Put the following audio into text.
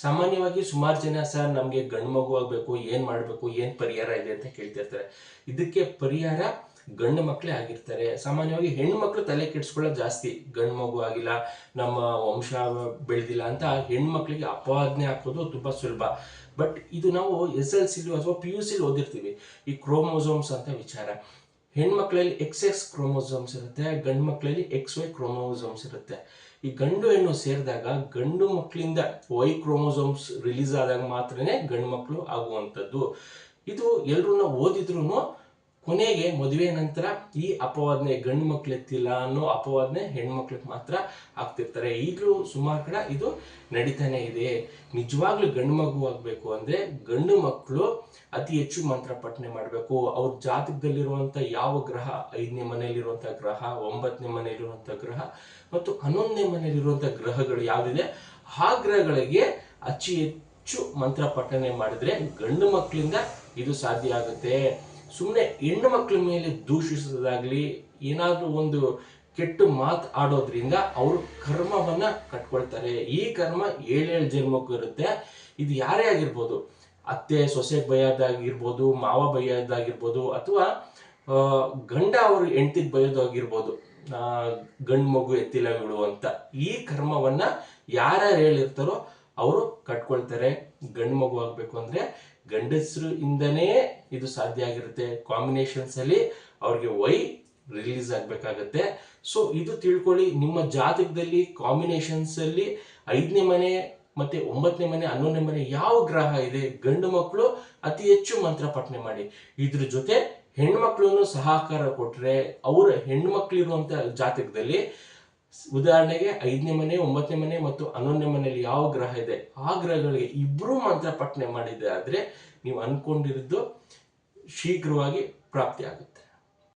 ಸಾಮಾನ್ಯವಾಗಿ ಸುಮಾರು ಜನ ಸರ್ ನಮಗೆ ಗಂಡು ಮಗು ಆಗಬೇಕು, ಏನು ಮಾಡಬೇಕು, ಏನು ಪರಿಹಾರ ಇದೆ ಅಂತ ಕೇಳ್ತಿರ್ತಾರೆ. ಇದಕ್ಕೆ ಪರಿಹಾರ ಗಂಡು ಮಕ್ಕಳೇ ಆಗಿರ್ತಾರೆ. ಸಾಮಾನ್ಯವಾಗಿ ಹೆಣ್ಣು ಮಕ್ಕಳು ತಲೆ ಕೆಡಿಸ್ಕೊಳ್ಳೋದು ಜಾಸ್ತಿ, ಗಂಡು ಮಗು ಆಗಿಲ್ಲ, ನಮ್ಮ ವಂಶ ಬೆಳೆದಿಲ್ಲ ಅಂತ ಹೆಣ್ಮಕ್ಳಿಗೆ ಅಪವಾದನೆ ಹಾಕೋದು ತುಂಬ ಸುಲಭ. ಬಟ್ ಇದು ನಾವು SLC ಅಥವಾ PUC ಓದಿರ್ತೀವಿ, ಈ ಕ್ರೋಮೋಸೋಮ್ಸ್ ಅಂತ ವಿಚಾರ. ಹೆಣ್ಮಕ್ಳಲ್ಲಿ XX ಕ್ರೋಮೋಸೋಮ್ಸ್ ಇರುತ್ತೆ, ಗಂಡು ಮಕ್ಕಳಲ್ಲಿ XY ಕ್ರೋಮೋಸೋಮ್ಸ್ ಇರುತ್ತೆ. ಈ ಗಂಡು ಹೆಣ್ಣು ಸೇರಿದಾಗ ಗಂಡು ಮಕ್ಕಳಿಂದ Y ಕ್ರೋಮೋಸೋಮ್ಸ್ ರಿಲೀಸ್ ಆದಾಗ ಮಾತ್ರನೇ ಗಂಡು ಮಕ್ಕಳು ಆಗುವಂಥದ್ದು. ಇದು ಎಲ್ಲರೂ ಓದಿದ್ರು ಕೊನೆಗೆ ಮದುವೆ ನಂತರ ಈ ಅಪವಾದನೆ ಗಂಡು ಮಕ್ಳು ಎತ್ತಿಲ್ಲ ಅನ್ನೋ ಅಪವಾದನೆ ಹೆಣ್ಮಕ್ಳಿಗೆ ಮಾತ್ರ ಆಗ್ತಿರ್ತಾರೆ. ಈಗಲೂ ಸುಮಾರು ಕಡೆ ಇದು ನಡೀತಾನೆ ಇದೆ. ನಿಜವಾಗ್ಲೂ ಗಂಡು ಮಗು ಆಗಬೇಕು ಅಂದರೆ ಗಂಡು ಮಕ್ಕಳು ಅತಿ ಹೆಚ್ಚು ಮಂತ್ರ ಪಠನೆ ಮಾಡಬೇಕು. ಅವ್ರ ಜಾತಕದಲ್ಲಿರುವಂಥ ಯಾವ ಗ್ರಹ, 5ನೇ ಮನೆಯಲ್ಲಿರುವಂಥ ಗ್ರಹ, 9ನೇ ಮನೆಯಲ್ಲಿರುವಂಥ ಗ್ರಹ ಮತ್ತು 11ನೇ ಮನೆಯಲ್ಲಿರುವಂಥ ಗ್ರಹಗಳು ಯಾವುದಿದೆ ಆ ಗ್ರಹಗಳಿಗೆ ಅತಿ ಹೆಚ್ಚು ಮಂತ್ರ ಪಠನೆ ಮಾಡಿದ್ರೆ ಗಂಡು ಮಕ್ಕಳಿಂದ ಇದು ಸಾಧ್ಯ ಆಗುತ್ತೆ. ಸುಮ್ಮನೆ ಹೆಣ್ಣು ಮಕ್ಕಳ ಮೇಲೆ ದೂಷಿಸೋದಾಗ್ಲಿ, ಏನಾದರೂ ಒಂದು ಕೆಟ್ಟ ಮಾತು ಆಡೋದ್ರಿಂದ ಅವರು ಕರ್ಮವನ್ನ ಕಟ್ಕೊಳ್ತಾರೆ. ಈ ಕರ್ಮ 7 ಜನ್ಮಕ್ಕೂ ಇರುತ್ತೆ. ಇದು ಯಾರೇ ಆಗಿರ್ಬೋದು, ಅತ್ತೆ ಸೊಸೆಗೆ ಬೈಯೋದಾಗಿರ್ಬೋದು, ಮಾವ ಬೈಯೋದಾಗಿರ್ಬೋದು, ಅಥವಾ ಗಂಡ ಅವರು ಹೆಂಡತಿಗೆ ಬೈಯೋದಾಗಿರ್ಬೋದು, ಗಂಡು ಮಗು ಎತ್ತಿಲ್ಲ ಬಿಡು ಅಂತ. ಈ ಕರ್ಮವನ್ನ ಯಾರ್ಯಾರು ಹೇಳಿರ್ತಾರೋ ಅವರು ಕಟ್ಕೊಳ್ತಾರೆ. ಗಂಡು ಮಗು ಆಗ್ಬೇಕು ಅಂದ್ರೆ ಗಂಡಸರು ಇಂದನೇ ಇದು ಸಾಧ್ಯ ಆಗಿರುತ್ತೆ. ಕಾಂಬಿನೇಷನ್ಸ್ ಅಲ್ಲಿ ಅವ್ರಿಗೆ Y ರಿಲೀಸ್ ಆಗ್ಬೇಕಾಗತ್ತೆ. ಸೊ ಇದು ತಿಳ್ಕೊಳ್ಳಿ, ನಿಮ್ಮ ಜಾತಕದಲ್ಲಿ ಕಾಂಬಿನೇಷನ್ಸ್ ಅಲ್ಲಿ 5ನೇ ಮನೆ ಮತ್ತೆ 9ನೇ ಮನೆ 11ನೇ ಮನೆ ಯಾವ ಗ್ರಹ ಇದೆ, ಗಂಡು ಮಕ್ಕಳು ಅತಿ ಹೆಚ್ಚು ಮಂತ್ರ ಪಠನೆ ಮಾಡಿ. ಇದ್ರ ಜೊತೆ ಹೆಣ್ಮಕ್ಳು ಸಹಕಾರ ಕೊಟ್ರೆ ಅವರ ಹೆಣ್ಣು ಮಕ್ಕಳಿರುವಂತ ಜಾತಕದಲ್ಲಿ ಉದಾಹರಣೆಗೆ 5ನೇ ಮನೆ 9ನೇ ಮನೆ ಮತ್ತು 11ನೇ ಮನೆಯಲ್ಲಿ ಯಾವ ಗ್ರಹ ಇದೆ ಆ ಗ್ರಹಗಳಿಗೆ ಇಬ್ರು ಮಂತ್ರ ಪಠನೆ ಮಾಡಿದೆ ಆದ್ರೆ ನೀವು ಅನ್ಕೊಂಡಿರೋದು ಶೀಘ್ರವಾಗಿ ಪ್ರಾಪ್ತಿ ಆಗುತ್ತೆ.